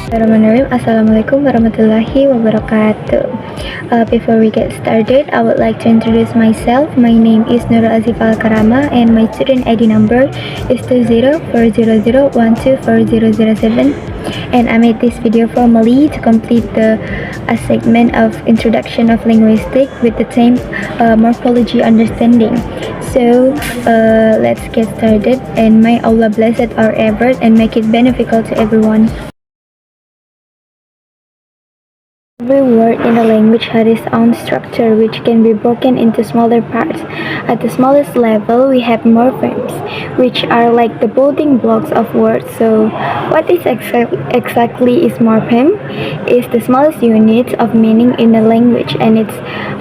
Bismillahirrahmanirrahim. Assalamualaikum warahmatullahi wabarakatuh. Before we get started, I would like to introduce myself. My name is Nurul Azifah Karamah and my student ID number is 204001240007. And I made this video formally to complete the segment of Introduction of Linguistics with the theme Morphology Understanding. So let's get started, and may Allah bless our effort and make it beneficial to everyone. Every word in a language has its own structure, which can be broken into smaller parts. At the smallest level, we have morphemes, which are like the building blocks of words. So, what is exactly is morpheme? Is the smallest unit of meaning in a language, and it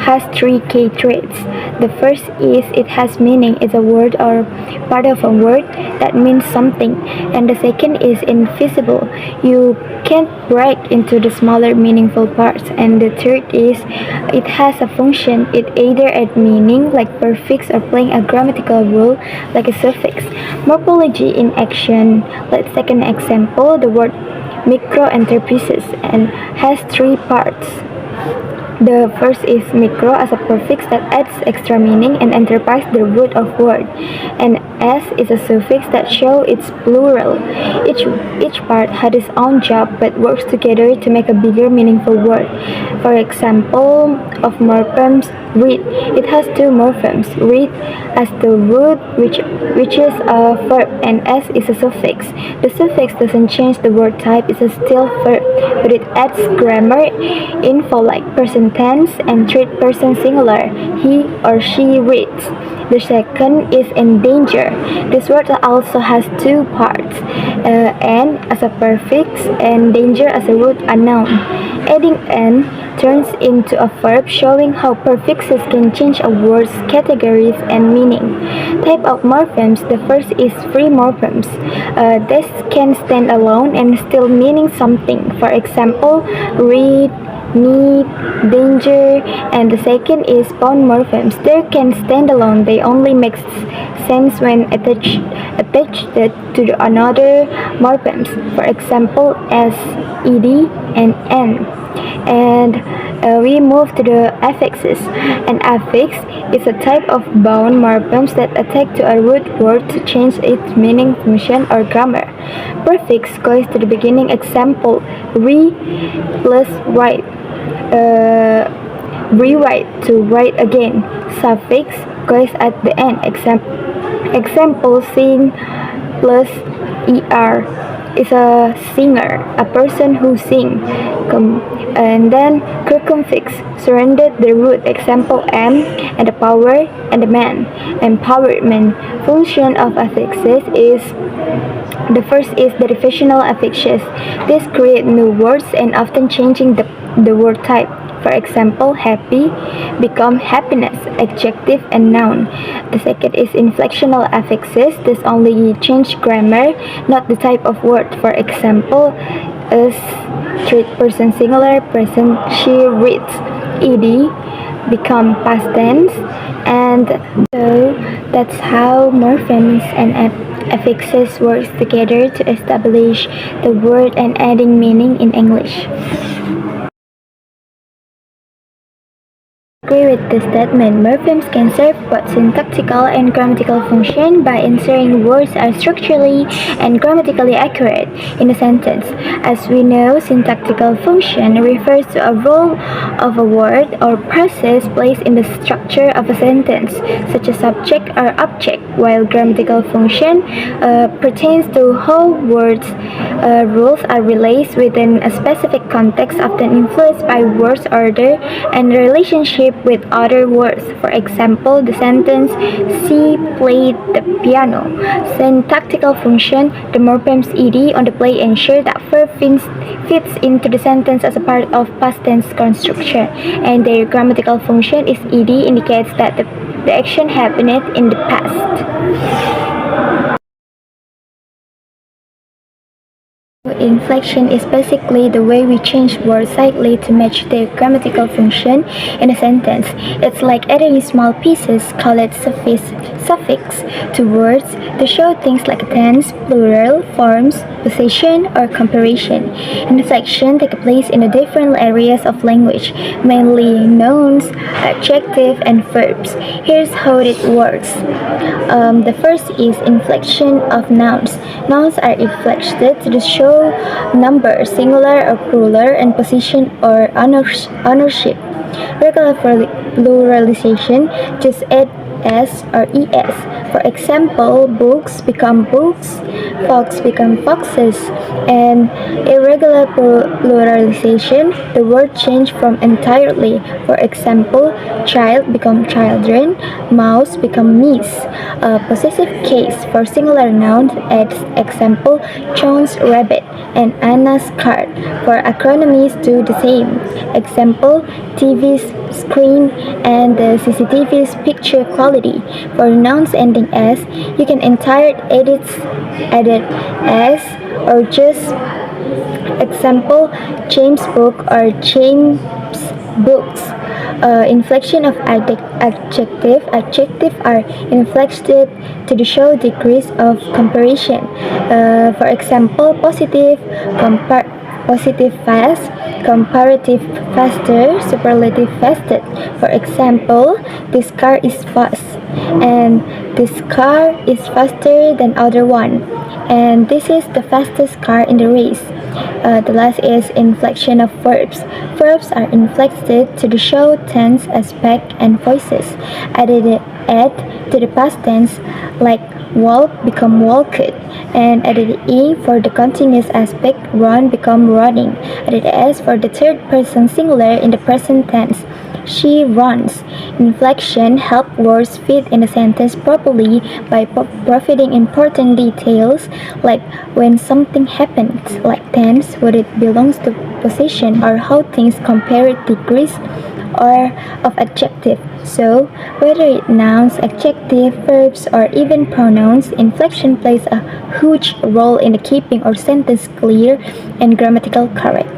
has three key traits. The first is it has meaning. It's a word or part of a word that means something, and the second is invisible. You can't break into the smaller meaningful parts. And the third is it has a function. It either adds meaning like prefix or playing a grammatical role like a suffix. Morphology in action. Let's take an example. The word microenterprises and has three parts. The first is micro as a prefix that adds extra meaning, and enterprise the root of word, and s is a suffix that shows its plural. Each part had its own job but works together to make a bigger meaningful word. For example of morphemes, read. It has two morphemes. Read as the root, which is a verb, and s is a suffix. The suffix doesn't change the word type. It's a still verb, but it adds grammar info like person tense and third person singular. He or she reads. The second is endanger. This word also has two parts, and as a prefix and danger as a root a noun. Adding n turns into a verb, showing how prefixes can change a word's categories and meaning. Type of morphemes. The first is free morphemes. This can stand alone and still meaning something. For example, read, need, danger. And the second is bound morphemes. They can stand alone. They only make sense when attached to another morphemes. For example, as, ed, and n. And we move to the affixes. An affix is a type of bound morphemes that attach to a root word to change its meaning, function, or grammar. Prefix goes to the beginning. Example, re plus write. Rewrite, to write again. Suffix goes at the end. Example, sing plus er is a singer, a person who sings. And then circumfix, surrendered the root. Example, am, and the power, and the man. Empowerment. Function of affixes is the first is the divisional affixes. These create new words and often changing the word type. For example, happy become happiness, adjective and noun. The second is inflectional affixes. This only change grammar, not the type of word. For example, as third person singular, present, she reads. Ed become past tense. And so that's how morphemes and affixes work together to establish the word and adding meaning in English. Agree with the statement. Morphemes can serve both syntactical and grammatical function by ensuring words are structurally and grammatically accurate in a sentence. As we know, syntactical function refers to a role of a word or process placed in the structure of a sentence, such as subject or object, while grammatical function pertains to how words rules are realized within a specific context, often influenced by words order and relationship with other words. For example, the sentence, she played the piano. Syntactical function, the morphemes ed on the play ensure that verb fits into the sentence as a part of past tense construction, and their grammatical function is ed indicates that the action happened in the past. inflection is basically the way we change words slightly to match their grammatical function in a sentence. It's like adding small pieces, called suffix, to words to show things like tense, plural, forms, possession, or comparison. Inflection take place in the different areas of language, mainly nouns, adjectives, and verbs. Here's how it works. The first is inflection of nouns. Nouns are inflected to show number, singular or plural, and position or ownership. Regular pluralization just add s or es. For example, books become books, fox become foxes, and irregular pluralization, the word change from entirely. For example, child become children, mouse become mice. A possessive case for singular nouns as example, John's rabbit and Anna's card. For acronyms do the same. Example, TV's screen and the CCTV's picture quality. For nouns ending s, you can entire edit s or just example James book or James books. Inflection of adjective. Adjectives are inflected to show degrees of comparison. For example, positive, positive fast, comparative faster, superlative faster. For example, this car is fast, and this car is faster than other one, and this is the fastest car in the race. The last is inflection of verbs. Verbs are inflected to show tense, aspect, and voices. Add to the past tense, like walk become walked, and added e for the continuous aspect, run become running. Added s for the third person singular in the present tense. She runs. Inflection help words fit in a sentence properly by providing important details like when something happens, like tense, whether it belongs to possession, or how things compare degrees or of adjective. So, whether it nouns, adjective, verbs, or even pronouns, inflection plays a huge role in keeping our sentence clear and grammatical correct.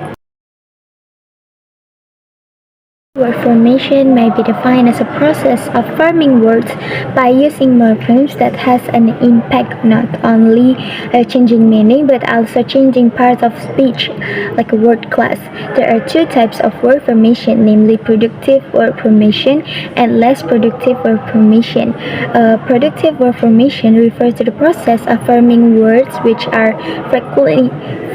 Word formation may be defined as a process of forming words by using morphemes that has an impact not only changing meaning but also changing parts of speech, like a word class. There are two types of word formation, namely productive word formation and less productive word formation. Productive word formation refers to the process of forming words which are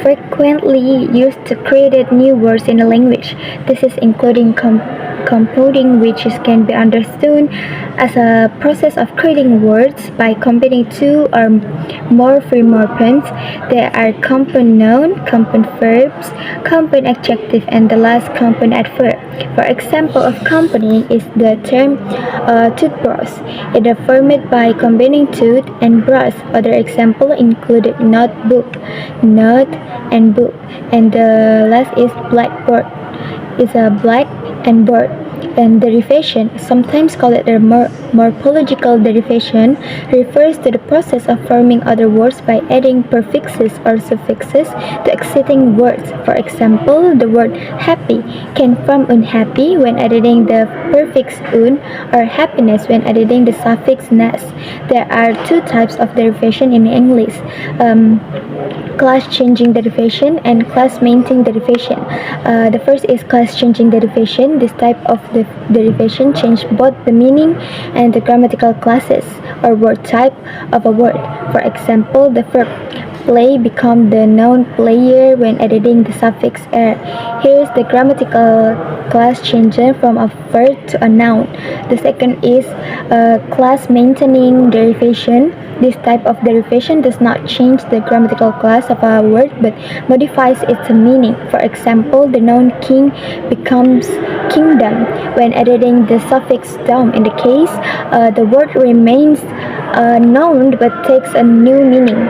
frequently used to create new words in a language. This is including compounding, which can be understood as a process of creating words by combining two or more free morphemes. There are compound noun, compound verbs, compound adjective, and the last compound adverb. For example of compounding is the term toothbrush. It is formed by combining tooth and brush. Other example include notebook, note, and book. And the last is blackboard. Is a black and board. And derivation, sometimes called the morphological derivation, refers to the process of forming other words by adding prefixes or suffixes to existing words. For example, the word happy can form unhappy when adding the prefix un, or happiness when adding the suffix nas. There are two types of derivation in English. Class changing derivation and class maintaining derivation. The first is class changing derivation. This type of derivation changes both the meaning and the grammatical classes or word type of a word. For example, the verb play become the noun player when adding the suffix er. Here is the grammatical class changing from a verb to a noun. The second is class maintaining derivation. This type of derivation does not change the grammatical class of a word but modifies its meaning. For example, the noun king becomes kingdom when adding the suffix dom. In the case, the word remains a noun but takes a new meaning.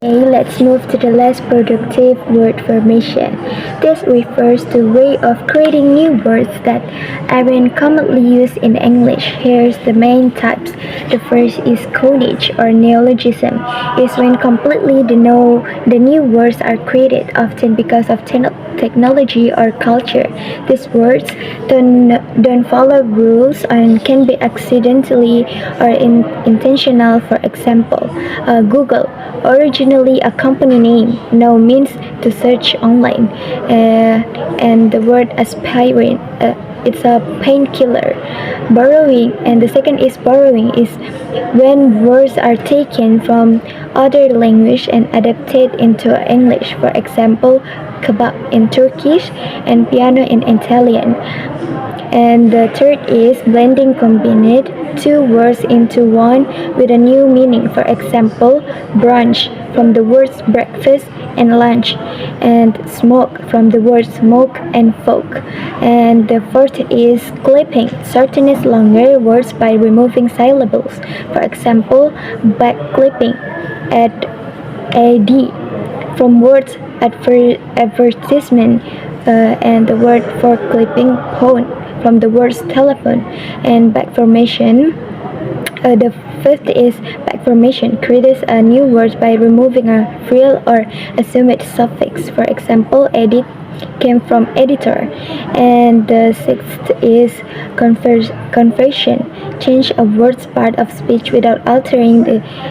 Okay, let's move to the less productive word formation. This refers to way of creating new words that aren't commonly used in English. Here's the main types. The first is coinage or neologism. Is when completely the new words are created, often because of technology or culture. These words don't follow rules and can be accidentally or intentional. For example, Google, originally a company name, now means to search online. And the word aspirin, it's a painkiller. Borrowing, and the second is borrowing, is when words are taken from other language and adapted into English. For example, kebab in Turkish and piano in Italian. And the third is blending, combined two words into one with a new meaning. For example, brunch from the words breakfast and lunch, and smoke from the words smoke and folk. And the fourth is clipping, shortening longer words by removing syllables. For example, back clipping, at ad from words advertisement, and the word for clipping, phone from the words telephone. And back formation, the fifth is back formation, creates a new word by removing a frill or assumed suffix. For example, edit came from editor. And the sixth is conversion, change a word's part of speech without altering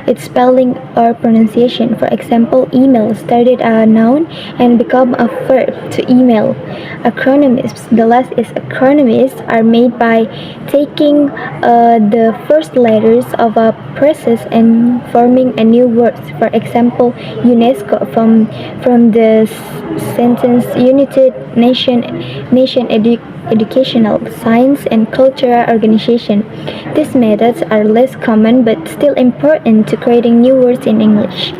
its spelling or pronunciation. For example, email started a noun and become a verb to email. Acronyms, the last is acronyms, are made by taking the first letters of a process and forming a new word. For example, UNESCO from the sentence United Nation Educational, Science and Cultural Organization. These methods are less common but still important to creating new words in English.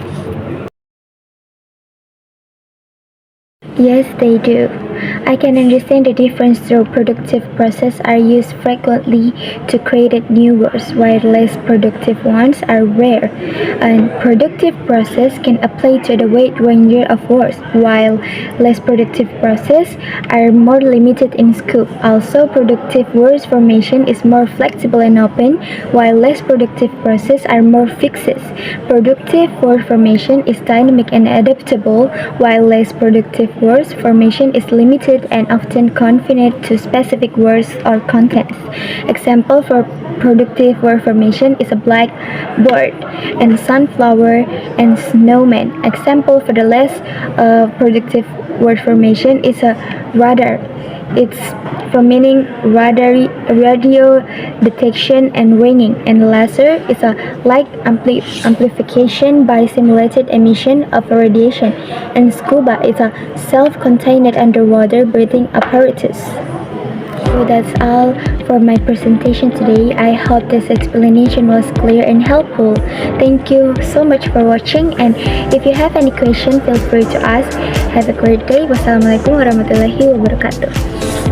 Yes, they do. I can understand the difference through productive processes are used frequently to create new words, while less productive ones are rare. And productive process can apply to the wide range of words, while less productive processes are more limited in scope. Also, productive word formation is more flexible and open, while less productive processes are more fixed. Productive word formation is dynamic and adaptable, while less productive word formation is limited and often confined to specific words or contents. Example for productive word formation is a blackboard and sunflower and snowman. Example for the less productive word formation is a radar. It's from meaning radio detection and ringing, and laser is a light amplification by simulated emission of radiation, and scuba is a self-contained underwater breathing apparatus. So that's all for my presentation today. I hope this explanation was clear and helpful. Thank you so much for watching, and if you have any question, feel free to ask. Have a great day. Wassalamualaikum warahmatullahi wabarakatuh.